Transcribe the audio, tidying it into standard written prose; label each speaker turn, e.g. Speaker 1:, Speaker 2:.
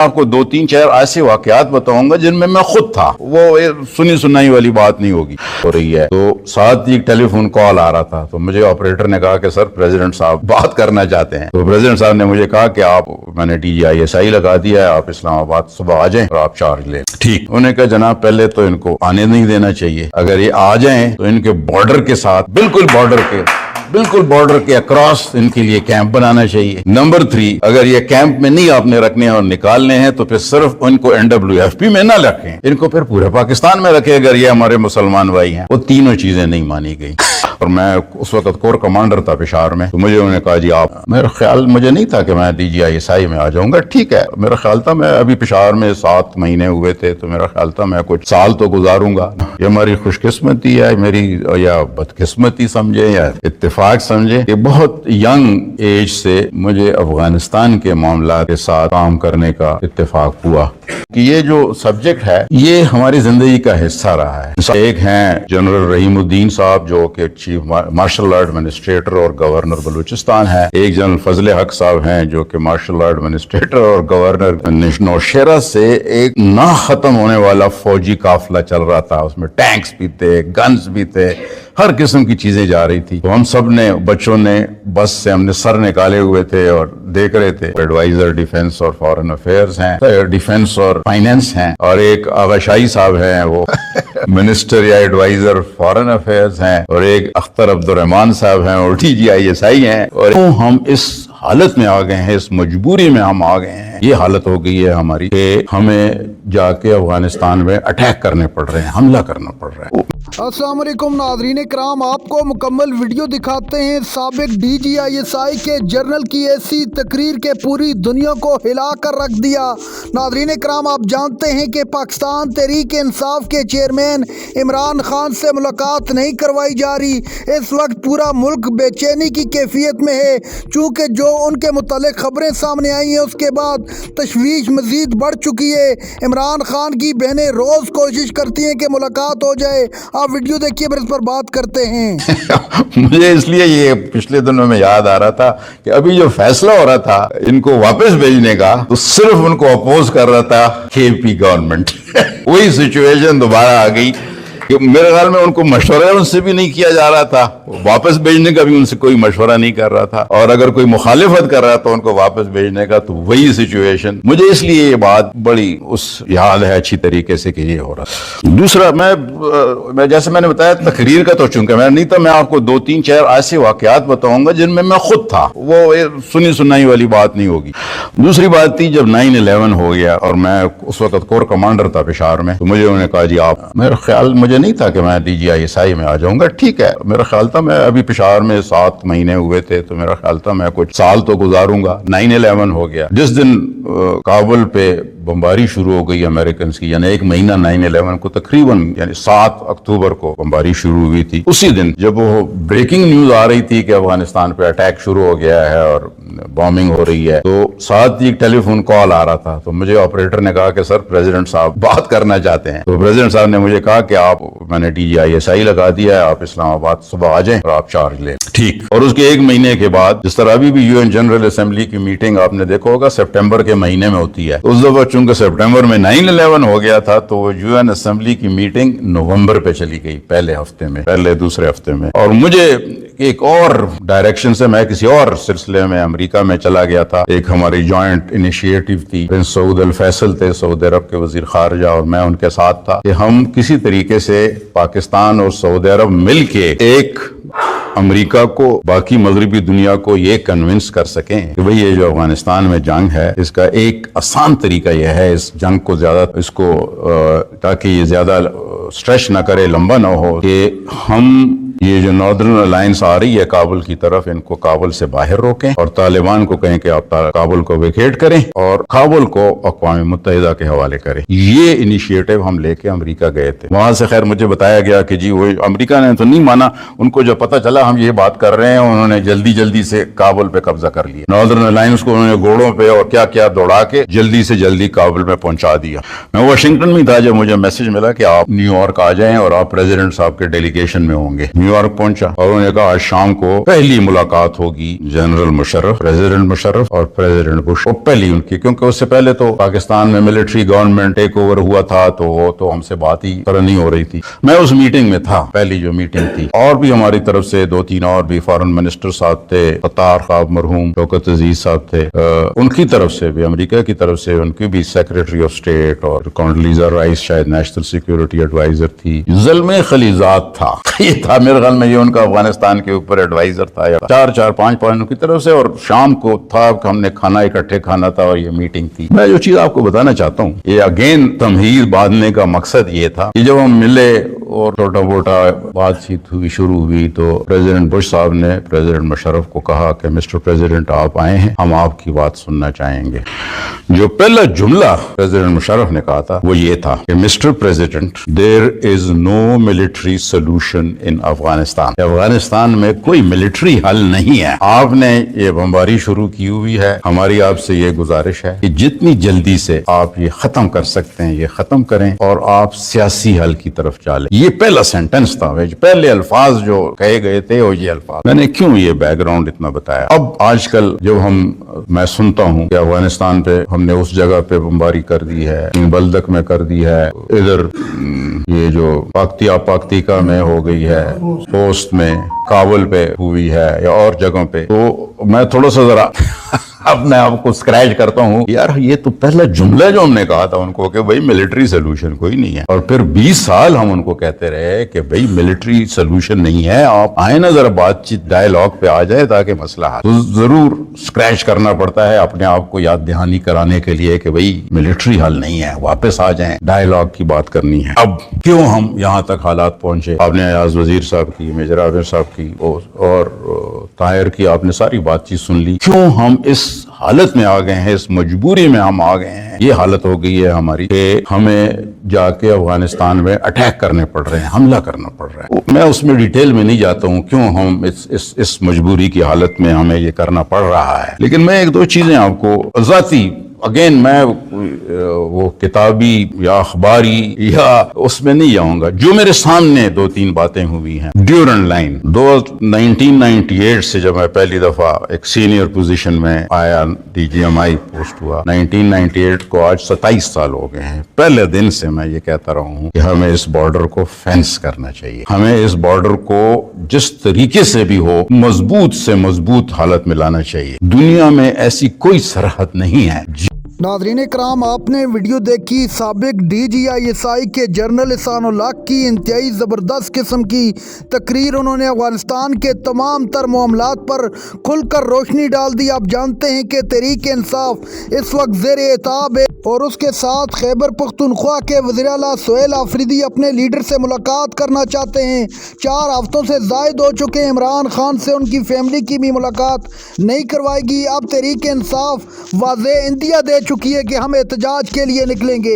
Speaker 1: आपको 2-3-4 ऐसे वाकयात बताऊंगा जिनमें मैं खुद था। वो सुनी सुनाई वाली बात नहीं होगी हो रही है। तो साथ ही टेलीफोन कॉल आ रहा था, तो मुझे ऑपरेटर ने कहा कि सर प्रेसिडेंट साहब बात करना चाहते हैं। तो प्रेसिडेंट साहब ने मुझे कहा कि मैंने DGISI लगा दिया है, आप इस्लामाबाद सुबह आ जाएं और आप चार्ज लें। ठीक। उन्होंने कहा जनाब पहले तो इनको आने नहीं देना चाहिए, अगर ये आ जाएं तो इनके बॉर्डर के साथ बिल्कुल बॉर्डर के अक्रॉस इनके लिए कैंप बनाना चाहिए। नंबर 3, अगर ये कैंप में नहीं आपने रखने हैं और निकालने हैं तो फिर सिर्फ इनको NWFP में ना रखें, इनको फिर पूरे पाकिस्तान में रखें अगर ये हमारे मुसलमान भाई हैं। वो तीनों चीजें नहीं मानी गई। और मैं उस वक्त कोर कमांडर था पेशावर में, तो मुझे उन्होंने कहा जी आप, मेरा ख्याल मुझे नहीं था कि मैं DGISI में आ जाऊंगा। ठीक है, मेरा ख्याल था मैं अभी पेशावर में 7 महीने हुए थे, तो मेरा ख्याल था मैं कुछ साल तो गुजारूंगा। ये हमारी खुशकिस्मती है मेरी, या बदकिस्मती समझे या इत्तेफाक समझे कि बहुत यंग एज से मुझे अफगानिस्तान के मामला के साथ काम करने का इत्तेफाक हुआ कि ये जो सब्जेक्ट है ये हमारी जिंदगी का हिस्सा रहा है। एक हैं जनरल रहीमुद्दीन साहब जो कि चीफ मार्शल आर्ट एडमिनिस्ट्रेटर और गवर्नर बलूचिस्तान है। एक जनरल फजल हक साहब हैं जो कि मार्शल आर्ट एडमिनिस्ट्रेटर और गवर्नर नौशेरा से एक ना खत्म होने वाला फौजी काफिला चल रहा था। उसमें टैंक्स भी थे, गन्स भी थे, हर किस्म की चीजें जा रही थी। तो हम सब ने, बच्चों ने बस से हमने सर निकाले हुए थे और देख रहे थे। एडवाइजर डिफेंस और फॉरेन अफेयर्स हैं, डिफेंस और फाइनेंस हैं, और एक आगा शाही साहब हैं वो मिनिस्टर या एडवाइजर फॉरेन अफेयर्स हैं, और एक अख्तर अब्दुर्रहमान साहब हैं और DGISI हैं। और हम इस हालत में आ गए हैं, इस मजबूरी में हम आ गए हैं, ये हालत हो गई है हमारी कि हमें जाके अफगानिस्तान में अटैक करने पड़ रहे हैं, हमला करना पड़ रहा है।
Speaker 2: अस्सलाम वालेकुम नाज़रीन कराम, आपको मुकम्मल वीडियो दिखाते हैं साबिक DGISI के जनरल की ऐसी तकरीर के पूरी दुनिया को हिला कर रख दिया। नाज़रीन कराम, आप जानते हैं कि पाकिस्तान तहरीक इंसाफ के चेयरमैन इमरान खान से मुलाकात नहीं करवाई जा रही। इस वक्त पूरा मुल्क बेचैनी की कैफियत में है, चूँकि जो उनके मुतालिक खबरें सामने आई हैं उसके बाद तशवीश मज़ीद बढ़ चुकी है। इमरान खान की बहनें रोज़ कोशिश करती हैं कि मुलाकात हो जाए। आप वीडियो देखिए, फिर इस पर बात करते हैं।
Speaker 1: मुझे इसलिए ये पिछले दिनों में याद आ रहा था कि अभी जो फैसला हो रहा था इनको वापस भेजने का, तो सिर्फ उनको अपोज कर रहा था KP गवर्नमेंट। वही सिचुएशन दोबारा आ गई। मेरे ख्याल में उनको मशवरा उनसे भी नहीं किया जा रहा था, वापस भेजने का भी उनसे कोई मशवरा नहीं कर रहा था, और अगर कोई मुखालिफत कर रहा था उनको वापस भेजने का, तो वही सिचुएशन। मुझे इसलिए ये बात बड़ी उस याद है अच्छी तरीके से कि ये हो रहा था। दूसरा, मैं जैसे मैंने बताया तकरीर का, तो चूंकि मैं नहीं था, मैं आपको 2-3-4 ऐसे वाकयात बताऊंगा जिनमें मैं खुद था। वो सुनी सुनाई वाली बात नहीं होगी। दूसरी बात थी जब 9/11 हो गया और मैं उस वक्त कोर कमांडर था पेशावर में, तो मुझे उन्होंने कहा जी आप, मेरा ख्याल मुझे नहीं था कि मैं DGISI में आ जाऊंगा। ठीक है, मेरा ख्याल था मैं अभी पेशावर में 7 महीने हुए थे, तो मेरा ख्याल था मैं कुछ साल तो गुजारूंगा। 9/11 हो गया। जिस दिन काबुल पे बमबारी शुरू हो गई अमेरिकन की, यानी एक महीना 9/11 को, तकरीबन यानी 7 अक्टूबर को बमबारी शुरू हुई थी। उसी दिन जब वो ब्रेकिंग न्यूज आ रही थी कि अफगानिस्तान पे अटैक शुरू हो गया है और बॉम्बिंग हो रही है, तो साथ ही टेलीफोन कॉल आ रहा था। तो मुझे ऑपरेटर ने कहा कि सर प्रेसिडेंट साहब बात करना चाहते हैं। तो प्रेसिडेंट साहब ने मुझे कहा कि मैंने DGISI लगा दिया है, आप इस्लामाबाद सुबह आ जाएं और आप चार्ज लें। ठीक। और उसके 1 महीने के बाद, जिस तरह अभी भी UN जनरल असेंबली की मीटिंग आपने देखा होगा सितंबर के महीने में होती है, उस दफा चूंकि सितंबर में 9/11 हो गया था, तो UN असेंबली की मीटिंग नवंबर पे चली गई, पहले हफ्ते में, पहले दूसरे हफ्ते में। और मुझे एक और डायरेक्शन से मैं किसी और सिलसिले में अमेरिका में चला गया था। एक हमारी जॉइंट इनिशिएटिव थी, प्रिंस सऊद अल फैसल थे सऊदी अरब के वजीर खारजा, और मैं उनके साथ था कि हम किसी तरीके से पाकिस्तान और सऊदी अरब मिलके एक अमेरिका को, बाकी मगरबी दुनिया को ये कन्विंस कर सकें कि भाई ये जो अफगानिस्तान में जंग है, इसका एक आसान तरीका यह है, इस जंग को ज्यादा, इसको ताकि ये ज्यादा स्ट्रेच ना करे, लंबा ना हो, कि हम ये जो नॉर्दर्न अलायंस आ रही है काबुल की तरफ, इनको काबुल से बाहर रोकें और तालिबान को कहें कि आप काबुल को वेकेट करें और काबुल को अक़वाम मुत्तहिदा के हवाले करें। ये इनिशिएटिव हम लेके अमेरिका गए थे। वहां से खैर मुझे बताया गया कि जी वो अमेरिका ने तो नहीं माना, उनको जब पता चला हम ये बात कर रहे हैं, उन्होंने जल्दी जल्दी से काबुल पे कब्जा कर लिया। नॉर्दर्न अलायंस को उन्होंने घोड़ों पे और क्या क्या दौड़ा के जल्दी से जल्दी काबुल में पहुंचा दिया। मैं वाशिंगटन में था जब मुझे मैसेज मिला कि आप न्यूयॉर्क आ जाएं और आप प्रेसिडेंट साहब के डेलीगेशन में होंगे। न्यूयॉर्क पहुंचा और उन्होंने कहा आज शाम को पहली मुलाकात होगी जनरल मुशर्रफ, प्रेसिडेंट मुशर्रफ और प्रेसिडेंट बुश। वो पहली उनकी, क्योंकि उससे पहले तो पाकिस्तान में मिलिट्री गवर्नमेंट टेक ओवर हुआ था, तो वो तो हमसे बात ही नहीं हो रही थी। मैं उस मीटिंग में था, पहली जो मीटिंग थी, और भी हमारी तरफ से 2-3 और भी फॉरेन मिनिस्टर साहब थे, फतार साहब मरहूम, शौकत अजीज साहब थे, उनकी तरफ से भी, अमेरिका की तरफ से उनकी भी सेक्रेटरी ऑफ स्टेट, और कॉन्डोलीजा राइस शायद नेशनल सिक्योरिटी एडवाइजर थी, ज़ल्मे खलीजात था ये था मेरे ख्याल में, ये उनका अफगानिस्तान के ऊपर एडवाइजर था, या 4-5 पॉइंट की तरफ से। और शाम को था कि हमने खाना इकट्ठे खाना था और ये मीटिंग थी। मैं जो चीज आपको बताना चाहता हूँ, ये अगेन तमहीद बांधने का मकसद ये था कि जब हम मिले और छोटा मोटा बातचीत हुई, शुरू हुई, तो प्रेसिडेंट बुश साहब ने प्रेसिडेंट मुशर्रफ को कहा कि मिस्टर प्रेसिडेंट आप आए हैं, हम आपकी बात सुनना चाहेंगे। जो पहला जुमला प्रेसिडेंट मुशर्रफ ने कहा था वो ये था कि mister president, there is no military solution in Afghanistan. Afghanistan में कोई मिलिट्री हल नहीं है। आपने ये बमबारी शुरू की हुई है, हमारी आपसे ये गुजारिश है कि जितनी जल्दी से आप ये खत्म कर सकते हैं ये खत्म करें और आप सियासी हल की तरफ चलें। ये पहला सेंटेंस था, पहले अल्फाज जो कहे गए थे वो ये अल्फाज। मैंने क्यों ये बैकग्राउंड इतना बताया? अब आजकल जब मैं सुनता हूँ कि अफगानिस्तान पे हमने उस जगह पे बमबारी कर दी है, बल्दक में कर दी है, इधर ये जो पाक्तिका में हो गई है, पोस्ट में, काबुल पे हुई है, या और जगहों पे, तो मैं थोड़ा सा जरा अपने आप को स्क्रैच करता हूँ, यार ये तो पहला जुमला जो हमने कहा था उनको कि भाई मिलिट्री सोल्यूशन कोई नहीं है, और फिर 20 साल हम उनको कहते रहे कि भाई मिलिट्री सोल्यूशन नहीं है, आप आए ना जरा बातचीत डायलॉग पे आ जाए ताकि मसला हल। तो जरूर स्क्रैच करना पड़ता है अपने आप को याद दहानी कराने के लिए कि भाई मिलिट्री हल नहीं है, वापस आ जाएं, डायलॉग की बात करनी है। अब क्यों हम यहाँ तक हालात पहुंचे? आपने अयाज वजीर साहब की, मेजर आमिर साहब की और ताहिर की आपने सारी बातचीत सुन ली। क्यों हम इस हालत में आ गए हैं, इस मजबूरी में हम आ गए हैं? ये हालत हो गई है हमारी कि हमें जाके अफगानिस्तान में अटैक करने पड़ रहे हैं, हमला करना पड़ रहा है। मैं उसमें डिटेल में नहीं जाता हूँ क्यों हम इस मजबूरी की हालत में हमें ये करना पड़ रहा है, लेकिन मैं 1-2 चीजें आपको ज़ाती, अगेन मैं वो किताबी या अखबारी या उसमें नहीं जाऊंगा, जो मेरे सामने 2-3 बातें हुई हैं ड्यूरन लाइन। 1998 से जब मैं पहली दफा एक सीनियर पोजीशन में आया, DGMI पोस्ट हुआ 1998 को, आज 27 साल हो गए हैं। पहले दिन से मैं ये कहता रहा हूँ कि हमें इस बॉर्डर को फेंस करना चाहिए, हमें इस बॉर्डर को जिस तरीके से भी हो मजबूत से मजबूत हालत में लाना चाहिए। दुनिया में ऐसी कोई सरहद नहीं है।
Speaker 2: नाज़रीन इकराम, आपने वीडियो देखी साबिक DGISI के जनरल एहसान हक की इंतहाई ज़बरदस्त किस्म की तकरीर। उन्होंने अफगानिस्तान के तमाम तर मामलात पर खुलकर रोशनी डाल दी। आप जानते हैं कि तहरीक इंसाफ इस वक्त ज़ेर-ए-ताब है और उसके साथ खैबर पख्तूनख्वा के वज़ीर आला सुहेल आफरीदी अपने लीडर से मुलाकात करना चाहते हैं। 4 हफ्तों से ज़ायद हो चुके हैं, इमरान खान से उनकी फैमिली की भी मुलाकात नहीं करवाएगी। अब तहरीक इंसाफ वाज़ेह इंदिया दे चुकी है कि हम एहतजाज के लिए निकलेंगे।